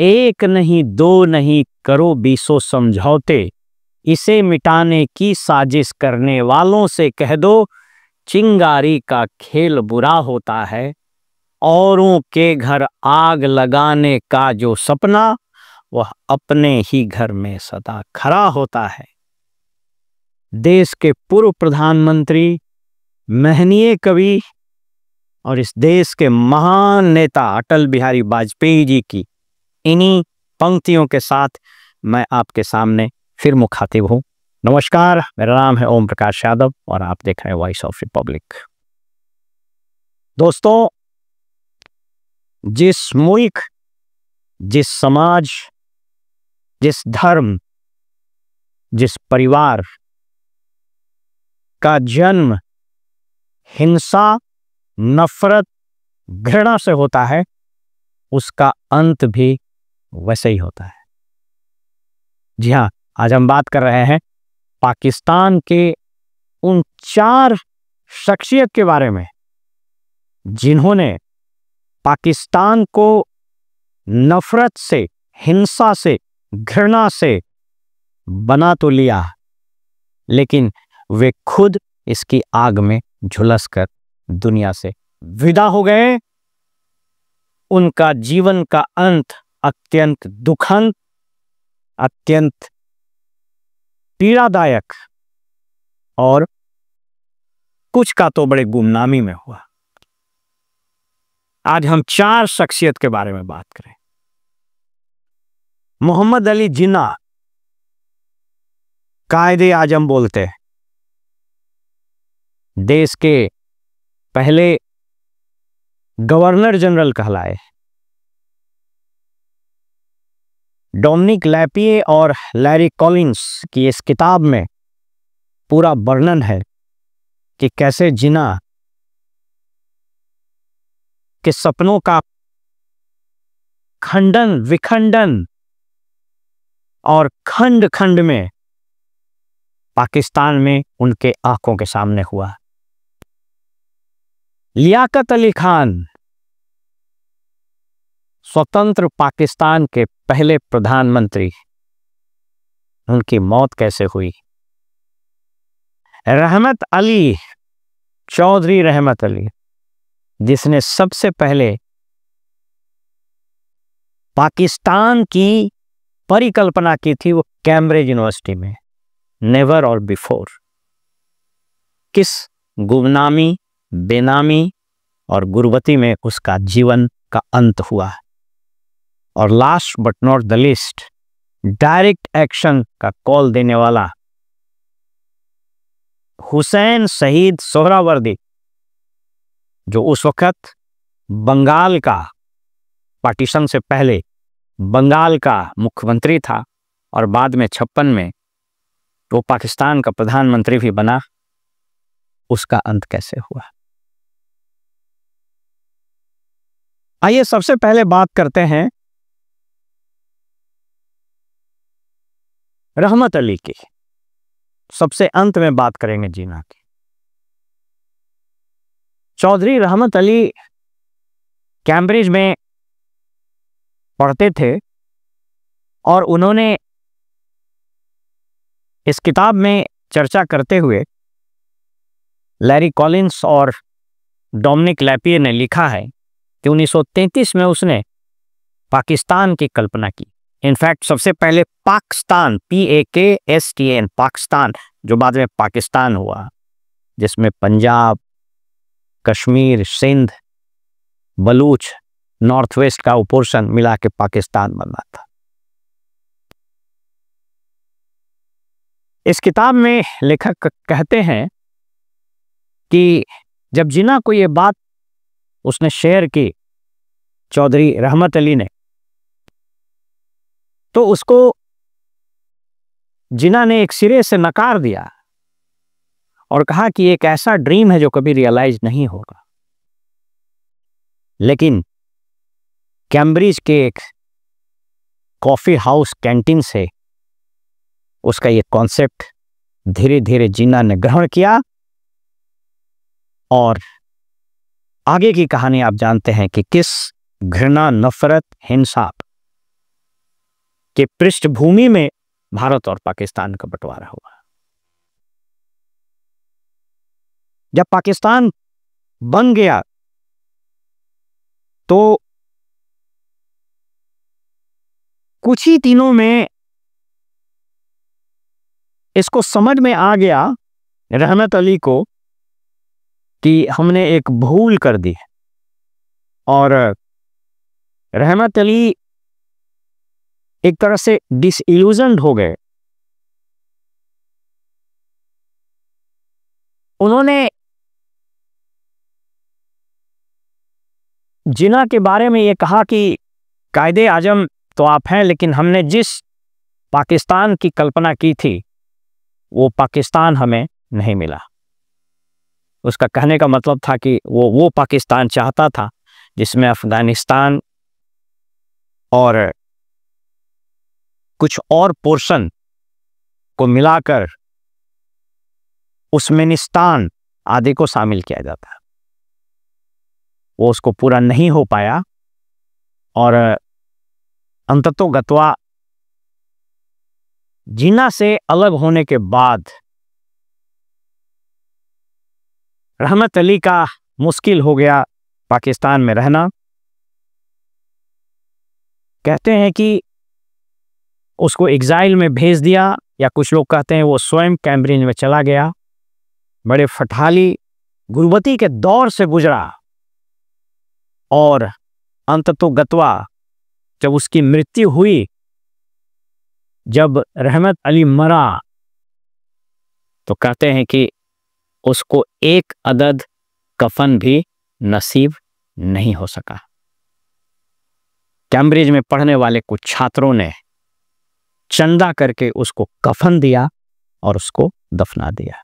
एक नहीं दो नहीं करो बीसों समझौते, इसे मिटाने की साजिश करने वालों से कह दो, चिंगारी का खेल बुरा होता है। औरों के घर आग लगाने का जो सपना, वह अपने ही घर में सदा खड़ा होता है। देश के पूर्व प्रधानमंत्री, महनीय कवि और इस देश के महान नेता अटल बिहारी वाजपेयी जी की इन्हीं पंक्तियों के साथ मैं आपके सामने फिर मुखातिब हूं। नमस्कार, मेरा नाम है ओम प्रकाश यादव और आप देख रहे हैं वॉइस ऑफ रिपब्लिक। दोस्तों, जिस मुल्क, जिस समाज, जिस धर्म, जिस परिवार का जन्म हिंसा, नफरत, घृणा से होता है, उसका अंत भी वैसे ही होता है। जी हाँ, आज हम बात कर रहे हैं पाकिस्तान के उन 4 शख्सियत के बारे में जिन्होंने पाकिस्तान को नफरत से, हिंसा से, घृणा से बना तो लिया, लेकिन वे खुद इसकी आग में झुलसकर दुनिया से विदा हो गए। उनका जीवन का अंत अत्यंत दुखद, अत्यंत पीड़ादायक और कुछ का तो बड़े गुमनामी में हुआ। आज हम 4 शख्सियत के बारे में बात करें। मोहम्मद अली जिन्ना, कायदे आजम बोलते हैं, देश के पहले गवर्नर जनरल कहलाए। डोमिनिक लैपिए और लैरी कॉलिंस की इस किताब में पूरा वर्णन है कि कैसे जिन्ना के सपनों का खंडन, विखंडन और खंड खंड में पाकिस्तान में उनके आंखों के सामने हुआ। लियाकत अली खान, स्वतंत्र पाकिस्तान के पहले प्रधानमंत्री, उनकी मौत कैसे हुई। रहमत अली, चौधरी रहमत अली, जिसने सबसे पहले पाकिस्तान की परिकल्पना की थी, वो कैम्ब्रिज यूनिवर्सिटी में, नेवर और बिफोर। किस गुमनामी, बेनामी और गुर्बती में उसका जीवन का अंत हुआ। और last but not the least, direct action का कॉल देने वाला हुसैन शहीद सोहरावर्दी, जो उस वक्त बंगाल का, पार्टीशन से पहले बंगाल का मुख्यमंत्री था और बाद में 56 में वो पाकिस्तान का प्रधानमंत्री भी बना। उसका अंत कैसे हुआ। आइए सबसे पहले बात करते हैं रहमत अली की। सबसे अंत में बात करेंगे जिन्ना की। चौधरी रहमत अली कैम्ब्रिज में पढ़ते थे और उन्होंने इस किताब में चर्चा करते हुए लैरी कॉलिंस और डोमिनिक लैपिए ने लिखा है कि 1933 में उसने पाकिस्तान की कल्पना की। इनफैक्ट सबसे पहले पाकिस्तान, PAKSTAN, पाकिस्तान, जो बाद में पाकिस्तान हुआ, जिसमें पंजाब, कश्मीर, सिंध, बलूच, नॉर्थ वेस्ट का पोर्शन मिला के पाकिस्तान बना था। इस किताब में लेखक कहते हैं कि जब जिन्ना को ये बात उसने शेयर की, चौधरी रहमत अली ने, तो उसको जिन्ना ने एक सिरे से नकार दिया और कहा कि एक ऐसा ड्रीम है जो कभी रियलाइज नहीं होगा। लेकिन कैम्ब्रिज के एक कॉफी हाउस कैंटीन से उसका ये कॉन्सेप्ट धीरे धीरे जिन्ना ने ग्रहण किया और आगे की कहानी आप जानते हैं कि किस घृणा, नफरत, हिंसा के पृष्ठभूमि में भारत और पाकिस्तान का बंटवारा हुआ। जब पाकिस्तान बन गया तो कुछ ही दिनों में इसको समझ में आ गया रहमत अली को कि हमने एक भूल कर दी है, और रहमत अली एक तरह से डिसइल्यूजन्ड हो गए। उन्होंने जिन्ना के बारे में ये कहा कि कायदे आजम तो आप हैं, लेकिन हमने जिस पाकिस्तान की कल्पना की थी वो पाकिस्तान हमें नहीं मिला। उसका कहने का मतलब था कि वो पाकिस्तान चाहता था जिसमें अफगानिस्तान और कुछ और पोर्शन को मिलाकर उस्मानिस्तान आदि को शामिल किया जाता। वो उसको पूरा नहीं हो पाया, और अंततोगत्वा जिन्ना से अलग होने के बाद रहमत अली का मुश्किल हो गया पाकिस्तान में रहना। कहते हैं कि उसको एग्जाइल में भेज दिया, या कुछ लोग कहते हैं वो स्वयं कैम्ब्रिज में चला गया। बड़े फटहाली गुर्बती के दौर से गुजरा, और अंततोगत्वा जब उसकी मृत्यु हुई, जब रहमत अली मरा, तो कहते हैं कि उसको एक अदद कफन भी नसीब नहीं हो सका। कैम्ब्रिज में पढ़ने वाले कुछ छात्रों ने चंदा करके उसको कफन दिया और उसको दफना दिया।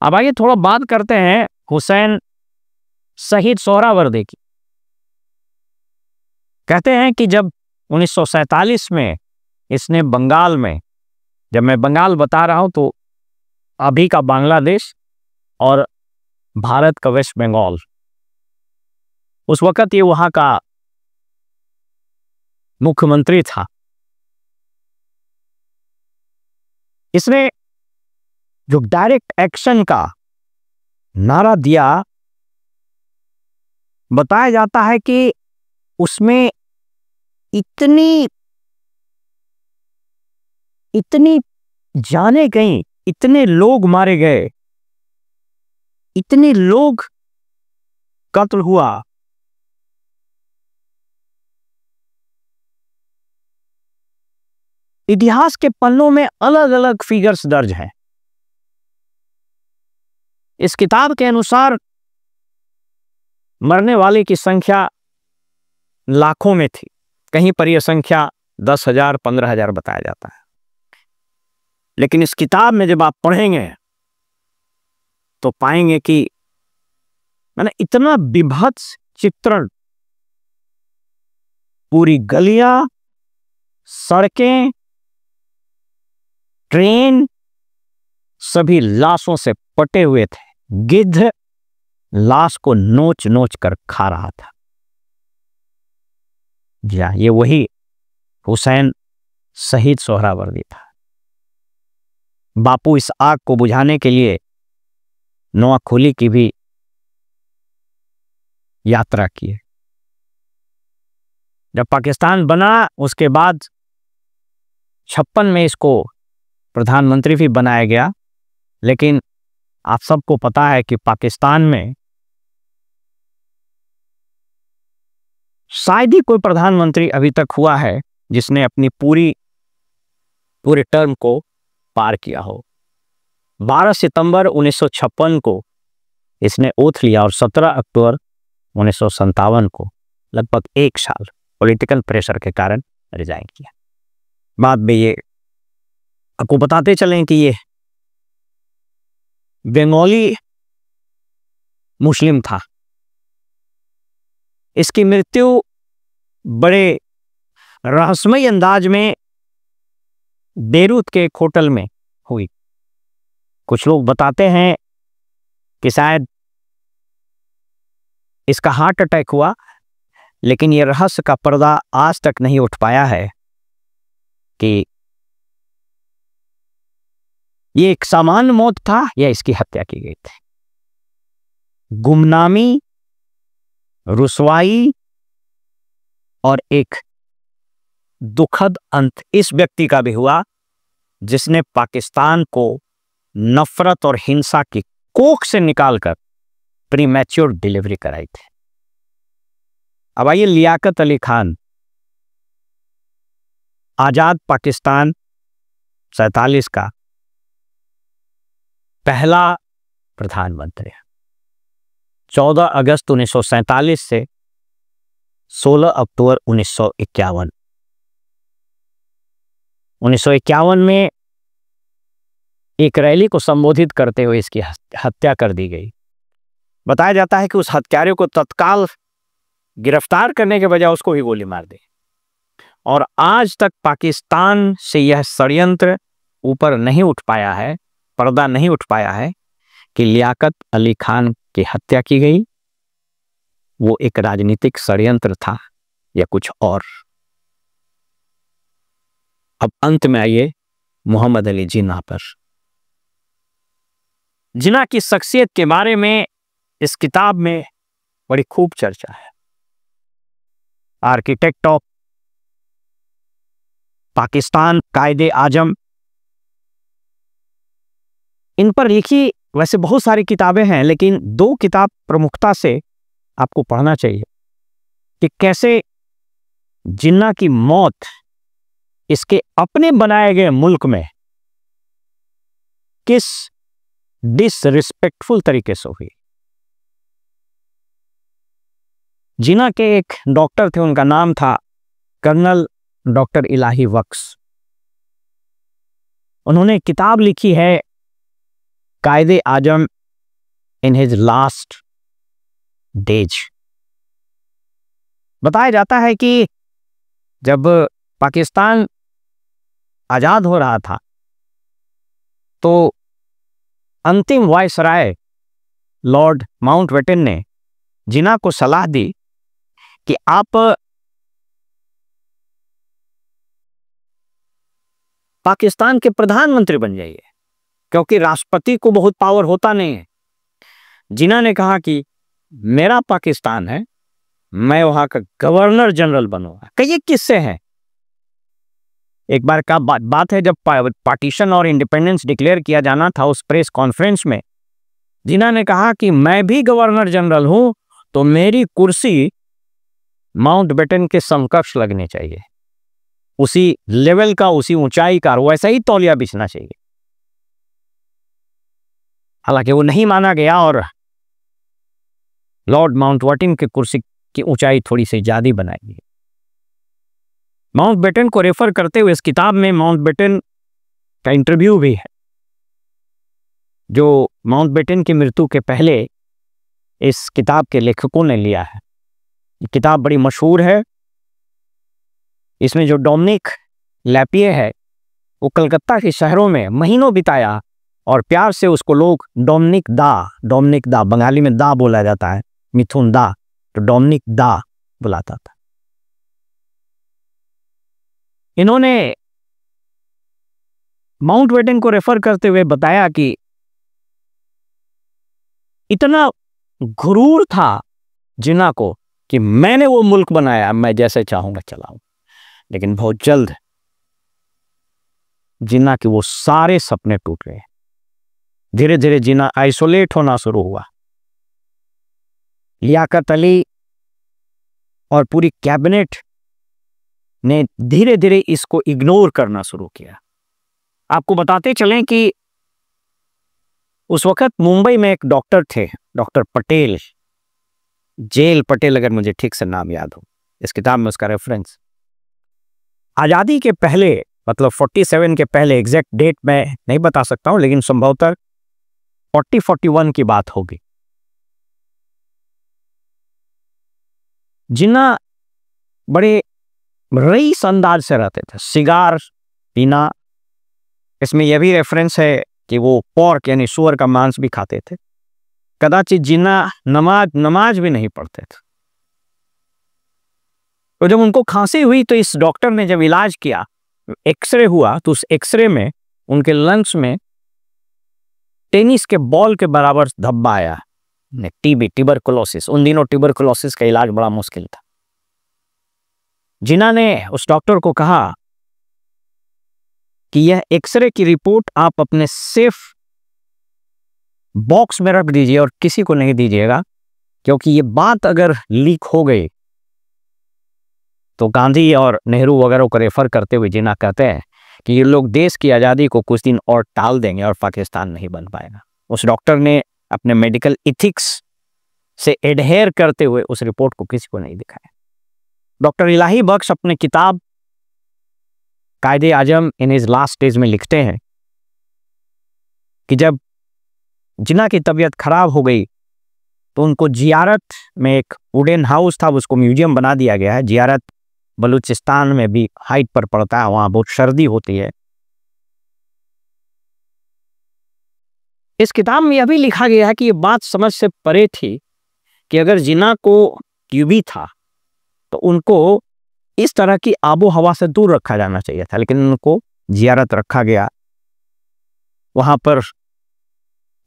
अब आइए थोड़ा बात करते हैं हुसैन शहीद सोहरावर्दी की। कहते हैं कि जब 1947 में इसने बंगाल में, जब मैं बंगाल बता रहा हूं तो अभी का बांग्लादेश और भारत का वेस्ट बंगाल, उस वक्त ये वहां का मुख्यमंत्री था। इसने जो डायरेक्ट एक्शन का नारा दिया, बताया जाता है कि उसमें इतनी जाने गई, इतने लोग मारे गए, इतने लोग कत्ल हुआ, इतिहास के पन्नों में अलग अलग फिगर्स दर्ज हैं। इस किताब के अनुसार मरने वाले की संख्या लाखों में थी, कहीं पर यह संख्या 10,000 15,000 बताया जाता है। लेकिन इस किताब में जब आप पढ़ेंगे तो पाएंगे कि मैंने इतना विभत्स चित्रण, पूरी गलियां, सड़कें, ट्रेन सभी लाशों से पटे हुए थे। गिद्ध लाश को नोच नोच कर खा रहा था। जी हाँ, ये वही हुसैन शहीद सोहरावर्दी था। बापू इस आग को बुझाने के लिए नोआखोली की भी यात्रा की। जब पाकिस्तान बना उसके बाद 56 में इसको प्रधानमंत्री भी बनाया गया। लेकिन आप सबको पता है कि पाकिस्तान में शायद ही कोई प्रधानमंत्री अभी तक हुआ है जिसने अपनी पूरे टर्म को पार किया हो। 12 सितंबर 1956 को इसने ओथ लिया और 17 अक्टूबर 1957 को लगभग 1 साल पॉलिटिकल प्रेशर के कारण रिजाइन किया। बाद में ये आपको बताते चलें कि ये बंगाली मुस्लिम था। इसकी मृत्यु बड़े रहस्यमय अंदाज में बेरूत के एक होटल में हुई। कुछ लोग बताते हैं कि शायद इसका हार्ट अटैक हुआ, लेकिन ये रहस्य का पर्दा आज तक नहीं उठ पाया है कि ये एक सामान्य मौत था या इसकी हत्या की गई थी। गुमनामी, रुसवाई और एक दुखद अंत इस व्यक्ति का भी हुआ जिसने पाकिस्तान को नफरत और हिंसा की कोख से निकालकर प्रीमैच्योर डिलीवरी कराई थी। अब आइए लियाकत अली खान, आजाद पाकिस्तान 47 का पहला प्रधानमंत्री, 14 अगस्त 1947 से 16 अक्टूबर 1951। 1951 में एक रैली को संबोधित करते हुए इसकी हत्या कर दी गई। बताया जाता है कि उस हत्यारे को तत्काल गिरफ्तार करने के बजाय उसको भी गोली मार दी। और आज तक पाकिस्तान से यह षड्यंत्र ऊपर नहीं उठ पाया है, पर्दा नहीं उठ पाया है कि लियाकत अली खान की हत्या की गई वो एक राजनीतिक षड्यंत्र था या कुछ और। अब अंत में आइए मोहम्मद अली जिन्ना पर। जिन्ना की शख्सियत के बारे में इस किताब में बड़ी खूब चर्चा है। आर्किटेक्ट ऑफ पाकिस्तान, कायदे आजम, इन पर लिखी वैसे बहुत सारी किताबें हैं, लेकिन 2 किताब प्रमुखता से आपको पढ़ना चाहिए कि कैसे जिन्ना की मौत इसके अपने बनाए गए मुल्क में किस डिसरिस्पेक्टफुल तरीके से हुई। जिन्ना के एक डॉक्टर थे, उनका नाम था कर्नल डॉक्टर इलाही बख्श। उन्होंने किताब लिखी है कायदे आजम इन हिज लास्ट डेज। बताया जाता है कि जब पाकिस्तान आजाद हो रहा था तो अंतिम वायसराय लॉर्ड माउंटबेटन ने जिन्ना को सलाह दी कि आप पाकिस्तान के प्रधानमंत्री बन जाइए, क्योंकि राष्ट्रपति को बहुत पावर होता नहीं है। जिन्ना ने कहा कि मेरा पाकिस्तान है, मैं वहां का गवर्नर जनरल बनूंगा। कई किस्से हैं। एक बार का बात है, जब पार्टीशन और इंडिपेंडेंस डिक्लेयर किया जाना था, उस प्रेस कॉन्फ्रेंस में जिन्ना ने कहा कि मैं भी गवर्नर जनरल हूं तो मेरी कुर्सी माउंटबेटन के समकक्ष लगनी चाहिए, उसी लेवल का, उसी ऊंचाई का, वैसा ही तौलिया बिछना चाहिए। हालांकि वो नहीं माना गया और लॉर्ड माउंटबेटन की कुर्सी की ऊंचाई थोड़ी सी ज्यादा बनाई गई। माउंटबेटन को रेफर करते हुए इस किताब में माउंटबेटन का इंटरव्यू भी है, जो माउंटबेटन की मृत्यु के पहले इस किताब के लेखकों ने लिया है। ये किताब बड़ी मशहूर है। इसमें जो डोमिनिक लैपिए है, वो कलकत्ता के शहरों में महीनों बिताया और प्यार से उसको लोग डोमिनिक दा, बंगाली में दा बोला जाता है, मिथुन दा, तो डोमिनिक दा बुलाता था। इन्होंने माउंटबेटन को रेफर करते हुए बताया कि इतना गुरूर था जिन्ना को कि मैंने वो मुल्क बनाया, मैं जैसे चाहूंगा चलाऊं। लेकिन बहुत जल्द जिन्ना के वो सारे सपने टूट गए। धीरे धीरे जिन्ना आइसोलेट होना शुरू हुआ। लियाकत अली और पूरी कैबिनेट ने धीरे धीरे इसको इग्नोर करना शुरू किया। आपको बताते चलें कि उस वक्त मुंबई में एक डॉक्टर थे, डॉक्टर पटेल, जेल पटेल, अगर मुझे ठीक से नाम याद हो, इस किताब में उसका रेफरेंस। आजादी के पहले, मतलब 47 के पहले, एग्जैक्ट डेट मैं नहीं बता सकता हूं, लेकिन संभवतः 40-41 की बात होगी। जिन्ना बड़े रईस अंदाज से रहते थे, सिगार पीना। इसमें यह भी रेफरेंस है कि वो पोर्क यानी सूअर का मांस भी खाते थे। कदाचित जिन्ना नमाज भी नहीं पढ़ते थे। तो जब उनको खांसी हुई तो इस डॉक्टर ने जब इलाज किया, एक्सरे हुआ, तो उस एक्सरे में उनके लंग्स में टेनिस के बॉल के बराबर धब्बा आया। TB, tuberculosis. उन दिनों ट्यूबरकुलोसिस का इलाज बड़ा मुश्किल था। जिन्ना ने उस डॉक्टर को कहा कि यह एक्सरे की रिपोर्ट आप अपने सेफ बॉक्स में रख दीजिए और किसी को नहीं दीजिएगा, क्योंकि ये बात अगर लीक हो गई तो गांधी और नेहरू वगैरह को रेफर करते हुए जिन्ना कहते हैं कि ये लोग देश की आज़ादी को कुछ दिन और टाल देंगे और पाकिस्तान नहीं बन पाएगा। उस डॉक्टर ने अपने मेडिकल इथिक्स से एडहेयर करते हुए उस रिपोर्ट को किसी को नहीं दिखाया। डॉक्टर इलाही बख्श अपने किताब कायदे आजम इन हिज लास्ट डेज में लिखते हैं कि जब जिन्ना की तबीयत खराब हो गई तो उनको जियारत में, एक वुडन हाउस था, उसको म्यूजियम बना दिया गया है। जियारत बलूचिस्तान में भी हाइट पर पड़ता है, वहां बहुत सर्दी होती है। इस किताब में यह भी लिखा गया है कि यह बात समझ से परे थी कि अगर जिन्ना को टीबी था तो उनको इस तरह की आबो हवा से दूर रखा जाना चाहिए था, लेकिन उनको जियारत रखा गया। वहां पर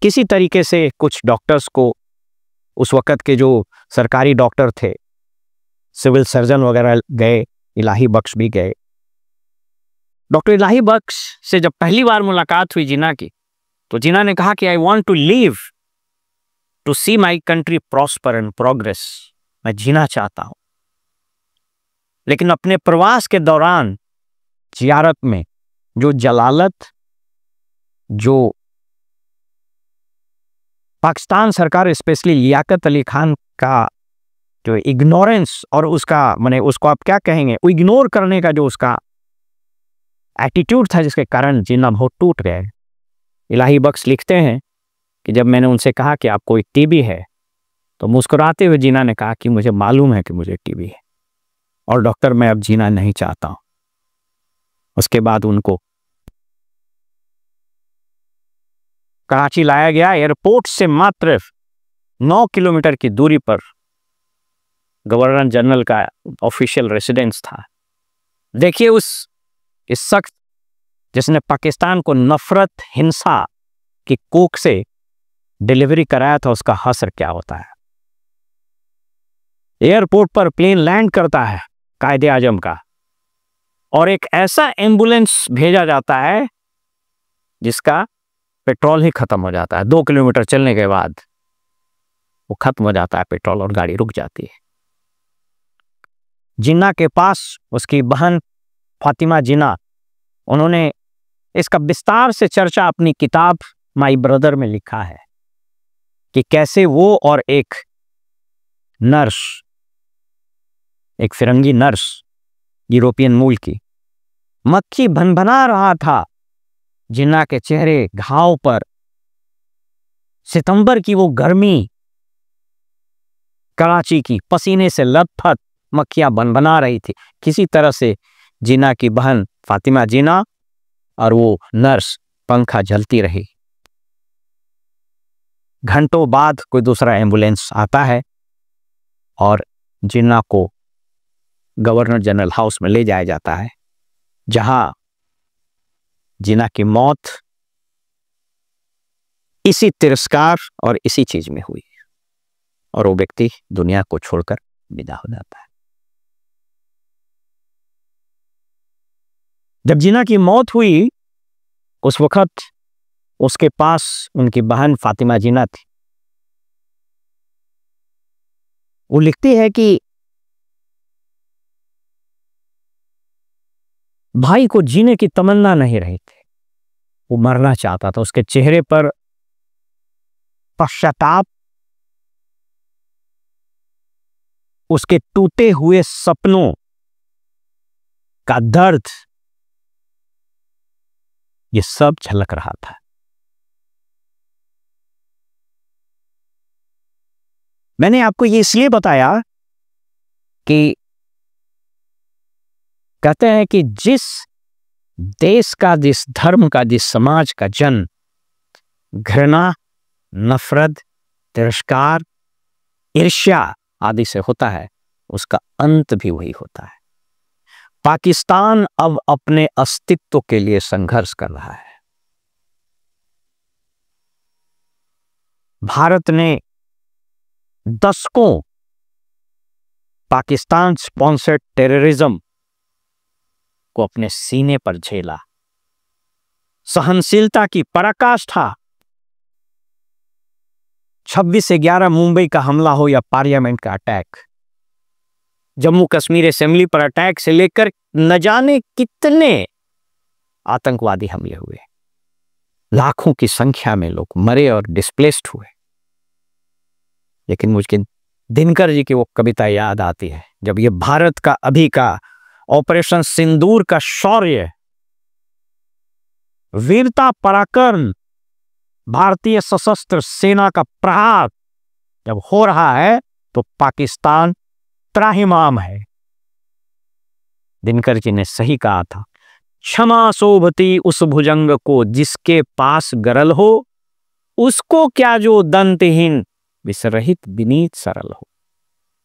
किसी तरीके से कुछ डॉक्टर्स को, उस वक्त के जो सरकारी डॉक्टर थे, सिविल सर्जन वगैरह गए, इलाही बख्श भी गए। डॉक्टर इलाही बख्श से जब पहली बार मुलाकात हुई जिन्ना की, तो जिन्ना ने कहा कि I want to live to see my country prosper and progress. मैं जीना चाहता हूं। लेकिन अपने प्रवास के दौरान जियारत में जो जलालत, जो पाकिस्तान सरकार स्पेशली लियाकत अली खान का जो इग्नोरेंस और उसका, माने उसको आप क्या कहेंगे, वो इग्नोर करने का जो उसका एटीट्यूड था, जिसके कारण जिन्ना बहुत टूट गए। इलाही बख्श लिखते हैं कि जब मैंने उनसे कहा कि आपको एक टीबी है, तो मुस्कुराते हुए जिन्ना ने कहा कि मुझे मालूम है कि मुझे टीबी है और डॉक्टर मैं अब जीना नहीं चाहता हूं। उसके बाद उनको कराची लाया गया। एयरपोर्ट से मात्र 9 किलोमीटर की दूरी पर गवर्नर जनरल का ऑफिशियल रेसिडेंस था। देखिए इस शख्स जिसने पाकिस्तान को नफरत, हिंसा की कोख से डिलीवरी कराया था, उसका असर क्या होता है। एयरपोर्ट पर प्लेन लैंड करता है कायदे आजम का, और एक ऐसा एम्बुलेंस भेजा जाता है जिसका पेट्रोल ही खत्म हो जाता है। 2 किलोमीटर चलने के बाद वो खत्म हो जाता है पेट्रोल और गाड़ी रुक जाती है। जिन्ना के पास उसकी बहन फातिमा जिन्ना, उन्होंने इसका विस्तार से चर्चा अपनी किताब माई ब्रदर में लिखा है कि कैसे वो और एक नर्स, एक फिरंगी नर्स यूरोपियन मूल की, मक्खी भनभना रहा था जिन्ना के चेहरे घाव पर। सितंबर की वो गर्मी, कराची की पसीने से लथपथ मक्खियां भनभना रही थी। किसी तरह से जिन्ना की बहन फातिमा जिन्ना और वो नर्स पंखा झलती रही। घंटों बाद कोई दूसरा एम्बुलेंस आता है और जिन्ना को गवर्नर जनरल हाउस में ले जाया जाता है, जहां जिन्ना की मौत इसी तिरस्कार और इसी चीज में हुई और वो व्यक्ति दुनिया को छोड़कर विदा हो जाता है। जब जिन्ना की मौत हुई उस वक्त उसके पास उनकी बहन फातिमा जिन्ना थी। वो लिखती है कि भाई को जीने की तमन्ना नहीं रही थी, वो मरना चाहता था। उसके चेहरे पर पश्चाताप, उसके टूटे हुए सपनों का दर्द, ये सब झलक रहा था। मैंने आपको ये इसलिए बताया कि कहते हैं कि जिस देश का, जिस धर्म का, जिस समाज का जन्म घृणा, नफरत, तिरस्कार, ईर्ष्या आदि से होता है, उसका अंत भी वही होता है। पाकिस्तान अब अपने अस्तित्व के लिए संघर्ष कर रहा है। भारत ने दशकों पाकिस्तान स्पॉन्सर्ड टेररिज्म को अपने सीने पर झेला। सहनशीलता की पराकाष्ठा 26/11 मुंबई का हमला हो या पार्लियामेंट का अटैक, जम्मू कश्मीर असेंबली पर अटैक से लेकर न जाने कितने आतंकवादी हमले हुए, लाखों की संख्या में लोग मरे और डिस्प्लेस्ड हुए। लेकिन मुझे दिनकर जी की वो कविता याद आती है, जब ये भारत का अभी का ऑपरेशन सिंदूर का शौर्य, वीरता, पराक्रम, भारतीय सशस्त्र सेना का प्रहार जब हो रहा है तो पाकिस्तान त्राहिमाम है। दिनकर जी ने सही कहा था, क्षमा शोभती उस भुजंग को जिसके पास गरल हो, उसको क्या जो दंतहीन विसरहित विनीत सरल हो।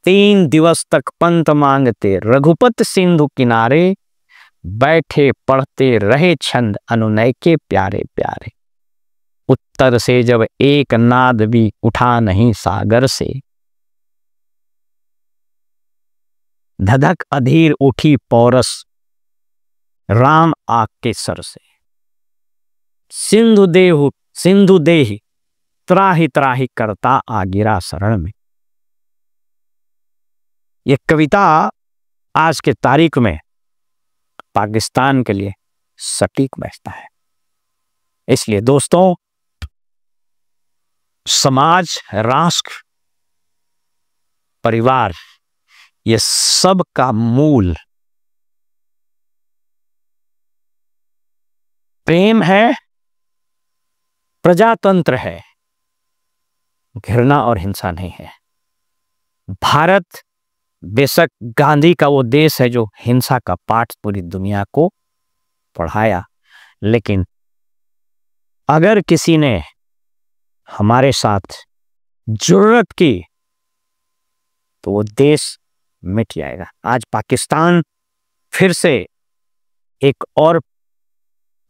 3 दिवस तक पंत मांगते रघुपत सिंधु किनारे, बैठे पढ़ते रहे छंद अनुनय के प्यारे प्यारे। उत्तर से जब एक नाद भी उठा नहीं सागर से, धधक अधीर उठी पौरस राम आग के सर से। सिंधु देहि त्राहि त्राहि करता आ गिरा शरण में। यह कविता आज के तारीख में पाकिस्तान के लिए सटीक बैठता है। इसलिए दोस्तों, समाज, राष्ट्र, परिवार, ये सब का मूल प्रेम है, प्रजातंत्र है, घृणा और हिंसा नहीं है। भारत बेशक गांधी का वो देश है जो हिंसा का पाठ पूरी दुनिया को पढ़ाया, लेकिन अगर किसी ने हमारे साथ जुर्रत की तो वो देश मिट जाएगा। आज पाकिस्तान फिर से एक और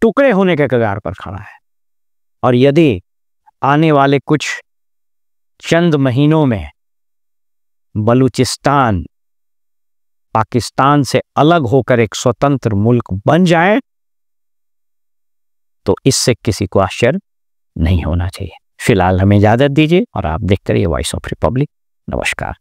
टुकड़े होने के कगार पर खड़ा है, और यदि आने वाले कुछ चंद महीनों में बलूचिस्तान पाकिस्तान से अलग होकर एक स्वतंत्र मुल्क बन जाए तो इससे किसी को आश्चर्य नहीं होना चाहिए। फिलहाल हमें इजाजत दीजिए और आप देखते रहिए वॉइस ऑफ रिपब्लिक। नमस्कार।